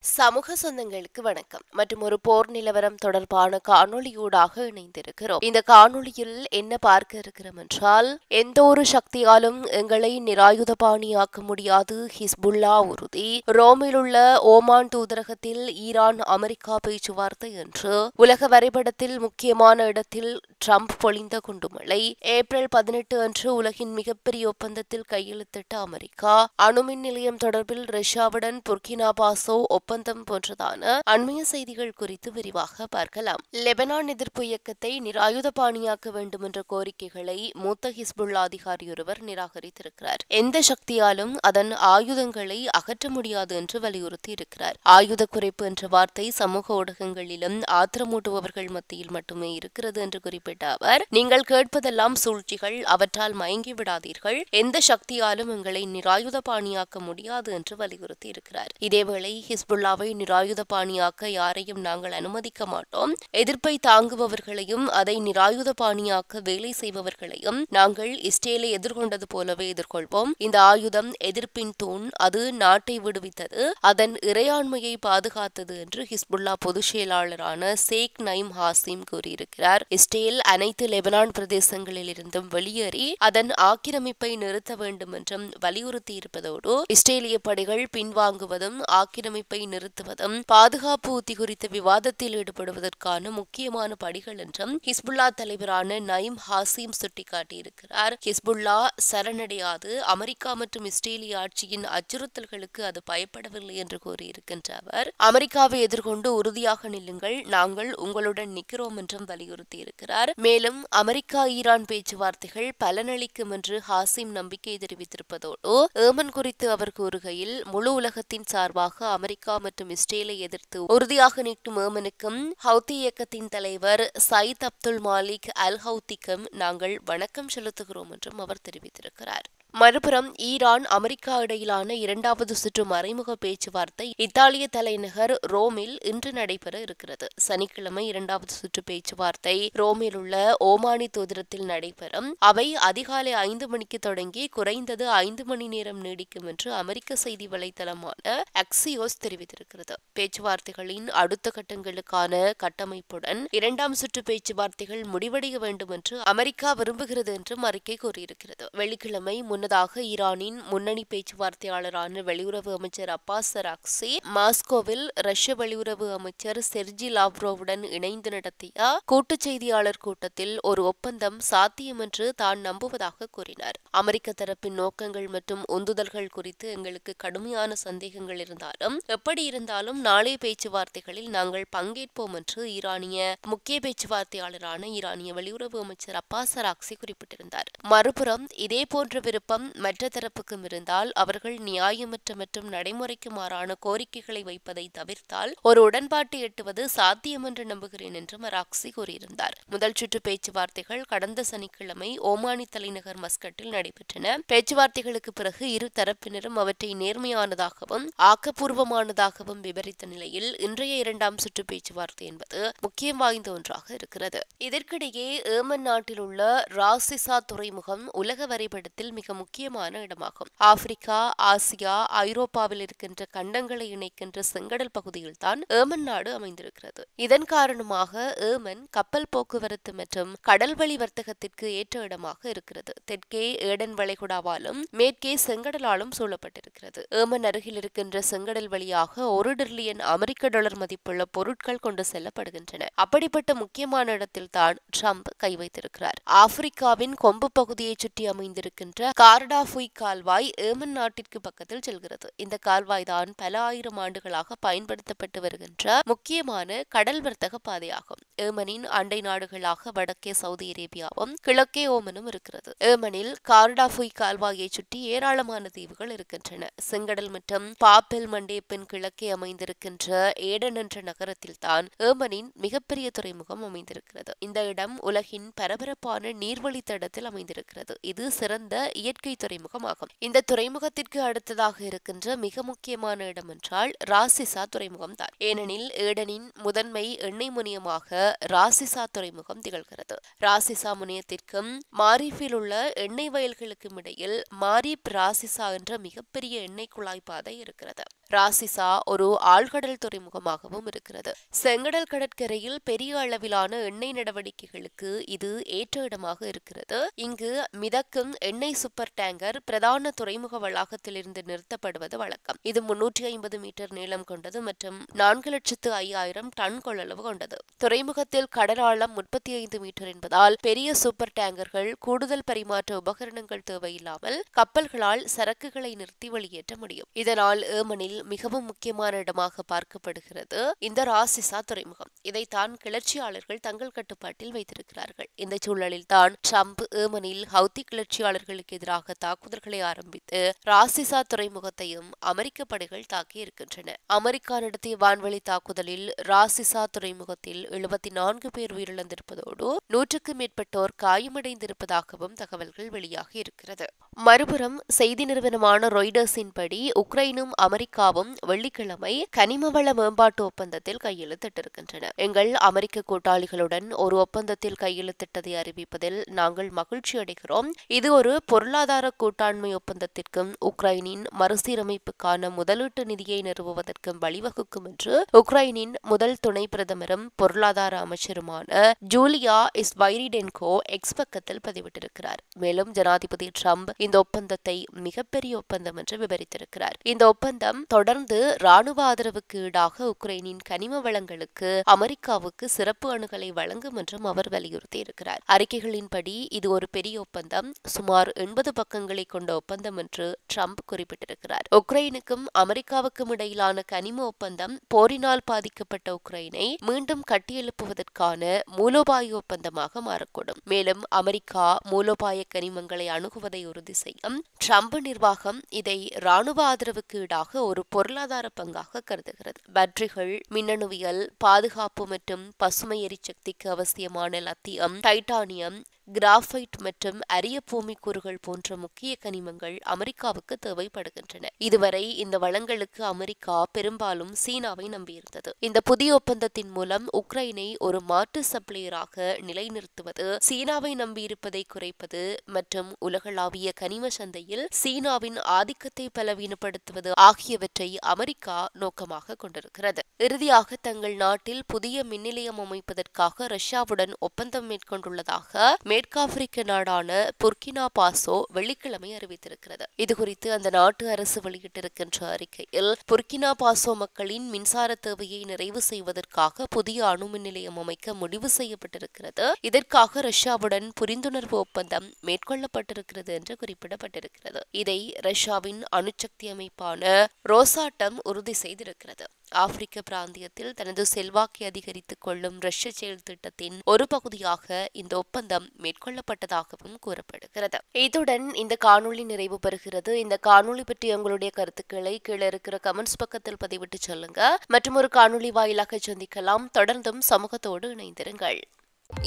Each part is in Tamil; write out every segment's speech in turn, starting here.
சமூக சொந்தங்களுக்கு வணக்கம் மற்றும் ஒரு போர் நிலவரம் தொடர்பான காணொளியூடாக இணைந்திருக்கிறோம். இந்த காணொளியில் என்ன பார்க்க இருக்கிறோம் என்றால், எந்த ஒரு சக்தியாலும் எங்களை நிராயுதபாணியாக்க முடியாது, ஹிஸ்புல்லா உறுதி. ரோமில் உள்ள ஓமான் தூதரகத்தில் ஈரான் அமெரிக்கா பேச்சுவார்த்தை என்று உலக வரைபடத்தில் முக்கியமான இடத்தில் ட்ரம்ப் பொழிந்த குண்டுமழை. ஏப்ரல் 18 அன்று உலகின் மிகப்பெரிய ஒப்பந்தத்தில் கையெழுத்திட்ட அமெரிக்கா. அணுமின் நிலையம் தொடர்பில் ரஷ்யாவுடன் புர்கினா பாசோ ஒப்பந்தம் போன்றதான அண்மைய செய்திகள் குறித்து விரிவாக பார்க்கலாம். லெபனான் எதிர்ப்பு இயக்கத்தை நிராயுதபாணியாக்க வேண்டும் என்ற கோரிக்கைகளை மூத்த ஹிஸ்புல்லா அதிகாரி ஒருவர் நிராகரித்திருக்கிறார். எந்த சக்தியாலும் அதன் ஆயுதங்களை அகற்ற முடியாது என்று வலியுறுத்தி இருக்கிறார். ஆயுத குறைப்பு என்ற வார்த்தை சமூக ஊடகங்களிலும் ஆத்திரமூட்டுபவர்கள் மத்தியில் மட்டுமே இருக்கிறது என்று குறிப்பிட்ட அவர், நீங்கள் கேட்பதெல்லாம் சூழ்ச்சிகள், அவற்றால் மயங்கி விடாதீர்கள், எந்த சக்தியாலும் எங்களை நிராயுதபாணியாக்க முடியாது என்று வலியுறுத்தி இருக்கிறார். இதேவேளை ஹிஸ்புல்லாவை நிராயுதபாணியாக்க யாரையும் நாங்கள் அனுமதிக்க மாட்டோம். எதிர்ப்பை தாங்குபவர்களையும் அதை நிராயுதபாணியாக்க வேலை செய்பவர்களையும் நாங்கள் இஸ்ரேலை எதிர்கொண்டது போலவே எதிர்கொள்வோம். இந்த ஆயுதம் எதிர்ப்பின் தூண், அது நாட்டை விடுவித்தது, அதன் இறையாண்மையை பாதுகாத்தது என்று ஹிஸ்புல்லா பொதுச் செயலாளரான ஷேக் நைம் ஹாசிம் கூறியிருக்கிறார். இஸ்ரேல் அனைத்து லெபனான் பிரதேசங்களில் இருந்தும் வெளியேறி அதன் ஆக்கிரமிப்பை நிறுத்த வேண்டும் என்றும் வலியுறுத்தியிருப்பதோடு, இஸ்ரேலிய படைகள் பின்வாங்குவதும் ஆக்கிரமிப்பை நிறுத்துவதும் பாதுகாப்பு உத்தி குறித்த விவாதத்தில் ஈடுபடுவதற்கான முக்கியமான படிகள் என்றும் ஹிஸ்புல்லா தலைவரான நைம் ஹாசிம் சுட்டிக்காட்டியிருக்கிறார். ஹிஸ்புல்லா சரணடையாது, அமெரிக்கா மற்றும் இஸ்ரேலிய ஆட்சியின் அச்சுறுத்தல்களுக்கு அது பயப்படவில்லை என்று கூறியிருக்கின்ற அவர், அமெரிக்காவை எதிர்கொண்டு உறுதியாக நில்லுங்கள், நாங்கள் உங்களுடன் நிற்கிறோம் என்றும் வலியுறுத்தியிருக்கிறார். மேலும் அமெரிக்கா ஈரான் பேச்சுவார்த்தைகள் பலனளிக்கும் என்று ஹாசிம் நம்பிக்கை தெரிவித்திருப்பதோடு, ஏமன் குறித்து அவர் கூறுகையில், முழு உலகத்தின் சார்பாக அமெரிக்கா மற்றும் இஸ்ரேலை எதிர்த்து உறுதியாக நிற்கும் ஏமனுக்கும் ஹவுத்தி இயக்கத்தின் தலைவர் சயித் அப்துல் மாலிக் அல் ஹவுத்திக்கும் நாங்கள் வணக்கம் செலுத்துகிறோம் என்றும் அவர் தெரிவித்திருக்கிறார். மறுபுறம் ஈரான் அமெரிக்கா இடையிலான இரண்டாவது சுற்று மறைமுக பேச்சுவார்த்தை இத்தாலிய தலைநகர் ரோமில் இன்று நடைபெற இருக்கிறது. சனிக்கிழமை இரண்டாவது சுற்று பேச்சுவார்த்தை ரோமில் உள்ள ஓமானி தூதரத்தில் நடைபெறும். அவை அதிகாலை 5 மணிக்கு தொடங்கி குறைந்தது 5 மணி நேரம் நீடிக்கும் என்று அமெரிக்க செய்தி வலைதளமான அக்சியோஸ் தெரிவித்திருக்கிறது. பேச்சுவார்த்தைகளின் அடுத்த கட்டங்களுக்கான கட்டமைப்புடன் இரண்டாம் சுற்று பேச்சுவார்த்தைகள் முடிவடைய வேண்டும் என்று அமெரிக்கா விரும்புகிறது என்றும் அறிக்கை கூறியிருக்கிறது. வெள்ளிக்கிழமை முன்னதாக ஈரானின் முன்னணி பேச்சுவார்த்தையாளரான வெளியுறவு அமைச்சர் அப்பாஸ் அராக்சி மாஸ்கோவில் ரஷ்ய வெளியுறவு அமைச்சர் செர்ஜி லாவ்ரோவுடன் இணைந்து நடத்திய கூட்டுச் செய்தியாளர் கூட்டத்தில் ஒரு ஒப்பந்தம் சாத்தியம் என்று தான் நம்புவதாக கூறினார். அமெரிக்க தரப்பின் நோக்கங்கள் மற்றும் உந்துதல்கள் குறித்து எங்களுக்கு கடுமையான சந்தேகங்கள் இருந்தாலும், எப்படி இருந்தாலும் நாளைய பேச்சுவார்த்தைகளில் நாங்கள் பங்கேற்போம் என்று ஈரானிய முக்கிய பேச்சுவார்த்தையாளரான ஈரானிய வெளியுறவு அமைச்சர் அப்பாஸ் அராக்சி குறிப்பிட்டிருந்தார். மறுபுறம் இதேபோன்ற விருப்பம் மற்ற தரப்புக்கும் இருந்தால் அவர்கள் நியாயமற்ற மற்றும் நடைமுறைக்கு மாறான கோரிக்கைகளை வைப்பதை தவிர்த்தால் ஒரு உடன்பாட்டை எட்டுவது சாத்தியம் என்று நம்புகிறேன் என்றும் அராக்சி கூறியிருந்தார். முதல் சுற்று பேச்சுவார்த்தைகள் கடந்த சனிக்கிழமை ஓமானி தலைநகர் மஸ்கட்டில் நடைபெற்றன. பேச்சுவார்த்தைகளுக்கு பிறகு இரு தரப்பினரும் அவற்றை நேர்மையானதாகவும் ஆக்கப்பூர்வமானதாகவும் விவரித்த நிலையில் இன்றைய இரண்டாம் சுற்று பேச்சுவார்த்தை என்பது முக்கியம் வாய்ந்த ஒன்றாக இருக்கிறது. இதற்கிடையே ஏமன் நாட்டில் உள்ள ராசிசா துறைமுகம் உலக வரைபடத்தில் மிக முக்கியமான இடமாகும். ஆப்பிரிக்கா, ஆசியா, ஐரோப்பாவில் இருக்கின்ற கண்டங்களை இணைக்கின்ற செங்கடல் பகுதியில் தான் ஏமன் நாடு அமைந்திருக்கிறது. இதன் காரணமாக ஏமன் கப்பல் போக்குவரத்து மற்றும் கடல்வழி வர்த்தகத்திற்கு ஏற்ற இடமாக இருக்கிறது. தெற்கே ஏடன் வளைகுடாவாலும் மேற்கே செங்கடலாலும் சூழப்பட்டிருக்கிறது. ஏமன் அருகில் இருக்கின்ற செங்கடல் வழியாக $1 டிரில்லியன் அமெரிக்க டாலர் மதிப்புள்ள பொருட்கள் கொண்டு செல்லப்படுகின்றன. அப்படிப்பட்ட முக்கியமான இடத்தில் தான் ட்ரம்ப் கை வைத்திருக்கிறார். ஆப்பிரிக்காவின் கொம்பு பகுதியை சுற்றி அமைந்திருக்கின்ற கார்டாஃபுய் கால்வாய் ஏமன் நாட்டிற்கு பக்கத்தில் செல்கிறது. இந்த கால்வாய் தான் பல ஆயிரம் ஆண்டுகளாக பயன்படுத்தப்பட்டு வருகின்ற முக்கியமான கடல் வர்த்தக பாதையாகும். ஏமனின் அண்டை நாடுகளாக வடக்கே சவுதி அரேபியாவும் கிழக்கே ஓமனும் இருக்கிறது. ஏமனில் கார்டாஃபுய் கால்வாயை சுற்றி ஏராளமான தீவுகள் இருக்கின்றன. செங்கடல் மற்றும் பாப்பெல் மண்டேப்பின் கிழக்கே அமைந்திருக்கின்ற ஏடன் என்ற நகரத்தில் தான் ஏமனின் மிகப்பெரிய துறைமுகம் அமைந்திருக்கிறது. இந்த இடம் உலகின் பரபரப்பான நீர்வழித்தடத்தில் அமைந்திருக்கிறது. இது சிறந்த இயற்கை துறைமுகமாகும். இந்த துறைமுகத்திற்கு அடுத்ததாக இருக்கின்ற மிக முக்கியமான இடம் என்றால் ராசிசா துறைமுகம் தான். ஏனெனில் ஏடனின் முதன்மை எண்ணெய் முனையமாக ராசிசா துறைமுகம் திகழ்கிறது. ராசிசா முனையத்திற்கும் மாரிஃபில் உள்ள எண்ணெய் வயல்களுக்கும் இடையில் மாரிப் ராசிசா என்ற மிகப்பெரிய எண்ணெய் குழாய் பாதை இருக்கிறது. ராசிசா ஒரு ஆழ்கடல் துறைமுகமாகவும் இருக்கிறது. செங்கடல் கடற்கரையில் பெரிய அளவிலான எண்ணெய் நடவடிக்கைகளுக்கு இது ஏற்ற இடமாக இருக்கிறது. இங்கு மிதக்கும் எண்ணெய் சூப்பர் டேங்கர் பிரதான துறைமுக வளாகத்திலிருந்து நிறுத்தப்படுவது வழக்கம். இது 350 மீட்டர் நீளம் கொண்டது மற்றும் 4,05,000 டன் கொள்ளளவு கொண்டது. துறைமுகத்தில் கடல் ஆழம் 35 மீட்டர் என்பதால் பெரிய சூப்பர் டேங்கர்கள் கூடுதல் பரிமாற்ற உபகரணங்கள் தேவையில்லாமல் கப்பல்களால் சரக்குகளை நிறுத்தி வெளியேற்ற முடியும். இதனால் ஏமனில் மிகவும் முக்கியமான இடமாக பார்க்கப்படுகிறது இந்த ராசிசா துறைமுகம். இதைத்தான் கிளர்ச்சியாளர்கள் தங்கள் கட்டுப்பாட்டில் வைத்திருக்கிறார்கள். இந்த சூழலில் தான் ட்ரம்ப் ஏமனில் ஹவுத்தி கிளர்ச்சியாளர்களுக்கு எதிராக தாக்குதல்களை ஆரம்பித்து ராசிசா துறைமுகத்தையும் அமெரிக்க படைகள் தாக்கி இருக்கின்றன. அமெரிக்கா நடத்திய வான்வெளி தாக்குதலில் ராசிசா துறைமுகத்தில் 74 பேர் உயிரிழந்திருப்பதோடு 100க்கும் மேற்பட்டோர் காயமடைந்திருப்பதாகவும் தகவல்கள் வெளியாகி இருக்கிறது. மறுபுறம் செய்தி நிறுவனமான ராய்டர்ஸின் படி உக்ரைனும் அமெரிக்காவும் வெள்ளிக்கிழமை கனிமவள மேம்பாட்டு ஒப்பந்தத்தில் கையெழுத்திட்டிருக்கின்றன. எங்கள் அமெரிக்க கூட்டாளிகளுடன் ஒரு ஒப்பந்தத்தில் கையெழுத்திட்டதை அறிவிப்பதில் நாங்கள் மகிழ்ச்சி அடைகிறோம். இது ஒரு பொருளாதார கூட்டாண்மை ஒப்பந்தத்திற்கும் உக்ரைனின் மறுசீரமைப்புக்கான முதலீட்டு நிதியை நிறுவுவதற்கும் வழிவகுக்கும் என்று உக்ரைனின் முதல் துணை பிரதமரும் பொருளாதார அமைச்சருமான ஜூலியா ஸ்வைரிடென்கோ எக்ஸ் பக்கத்தில் பதிவிட்டிருக்கிறார். மேலும் ஜனாதிபதி ட்ரம்ப் இந்த ஒப்பந்தத்தை மிகப்பெரிய ஒப்பந்தம் என்று விவரித்திருக்கிறார். இந்த ஒப்பந்தம் தொடர்ந்து ராணுவ ஆதரவுக்கு ஈடாக உக்ரைனின் கனிம வளங்களுக்கு அமெரிக்காவுக்கு சிறப்பு அணுகலை வழங்கும் என்றும் அவர் வலியுறுத்தி இருக்கிறார். அறிக்கைகளின்படி இது ஒரு பெரிய ஒப்பந்தம், சுமார் 80 பக்கங்களை கொண்ட ஒப்பந்தம் என்று ட்ரம்ப் குறிப்பிட்டிருக்கிறார். உக்ரைனுக்கும் அமெரிக்காவுக்கும் இடையிலான கனிம ஒப்பந்தம் போரினால் பாதிக்கப்பட்ட உக்ரைனை மீண்டும் கட்டியெழுப்புவதற்கான மூலோபாய ஒப்பந்தமாக மாறக்கூடும். மேலும் அமெரிக்கா மூலோபாய கனிமங்களை அணுகுவதை உறுதி செய்யும். ட்ரம்ப் நிர்வாகம் இதை ராணுவ ஆதரவுக்கு ஈடாக ஒரு பொருளாதார பங்காக கருதுகிறது. பேட்டரிகள், மின்னணுவியல், பாதுகாப்பு மற்றும் பசுமை எரிசக்திக்கு அவசியமான லத்தியம், டைட்டானியம், கிராஃபைட் மற்றும் அரிய பூமிக்கூறுகள் போன்ற முக்கிய கனிமங்கள் அமெரிக்காவுக்கு தேவைப்படுகின்றன. இதுவரை இந்த வளங்களுக்கு அமெரிக்கா பெரும்பாலும் சீனாவை நம்பியிருந்தது. இந்த புதிய ஒப்பந்தத்தின் மூலம் உக்ரைனை ஒரு மாற்று சப்ளையராக நிலைநிறுத்துவது, சீனாவை நம்பியிருப்பதை குறைப்பது மற்றும் உலகளாவிய கனிம சந்தையில் சீனாவின் ஆதிக்கத்தை பலவீனப்படுத்துவது ஆகியவற்றை அமெரிக்கா நோக்கமாக கொண்டிருக்கிறது. இறுதியாக தங்கள் நாட்டில் புதிய மின் நிலையம் அமைப்பதற்காக ரஷ்யாவுடன் ஒப்பந்தம் மேற்கொண்டுள்ளதாக மேற்காப்பிரிக்க நாடான புர்கினா பாசோ வெள்ளிக்கிழமை அறிவித்திருக்கிறது. இதுகுறித்து அந்த நாட்டு அரசு வெளியிட்டிருக்கின்ற அறிக்கையில் புர்கினா பாசோ மக்களின் மின்சார தேவையை நிறைவு செய்வதற்காக புதிய அணு மின் நிலையம் அமைக்க முடிவு செய்யப்பட்டிருக்கிறது. இதற்காக ரஷ்யாவுடன் புரிந்துணர்வு ஒப்பந்தம் மேற்கொள்ளப்பட்டிருக்கிறது என்று குறிப்பிடப்பட்டிருக்கிறது. இதை ரஷ்யாவின் அணுசக்தி அமைப்பான ரோசாட்டம் உறுதி செய்திருக்கிறது. ஆப்பிரிக்க பிராந்தியத்தில் தனது செல்வாக்கை அதிகரித்துக் கொள்ளும் ரஷ்ய செயல் திட்டத்தின் ஒரு பகுதியாக இந்த ஒப்பந்தம் மேற்கொள்ளப்பட்டதாகவும் கூறப்படுகிறது. இத்துடன் இந்த காணொளி நிறைவு பெறுகிறது. இந்த காணொளி பற்றி உங்களுடைய கருத்துக்களை கீழே இருக்கிற கமெண்ட்ஸ் பக்கத்தில் பதிவிட்டு சொல்லுங்க. மற்றும் ஒரு காணொளி வாயிலாக சந்திக்கலாம். தொடர்ந்தும் சமூகத்தோடு இணைந்திருங்கள்.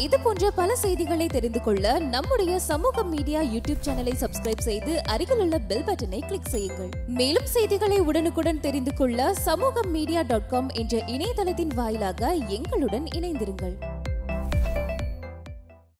இது போன்ற பல செய்திகளை தெரிந்து கொள்ள நம்முடைய சமூக மீடியா யூடியூப் சேனலை சப்ஸ்கிரைப் செய்து அருகில் உள்ள பெல் பட்டனை கிளிக் செய்யுங்கள். மேலும் செய்திகளை உடனுக்குடன் தெரிந்து கொள்ள சமூகமீடியா.com என்ற இணையதளத்தின் வாயிலாக எங்களுடன் இணைந்திருங்கள்.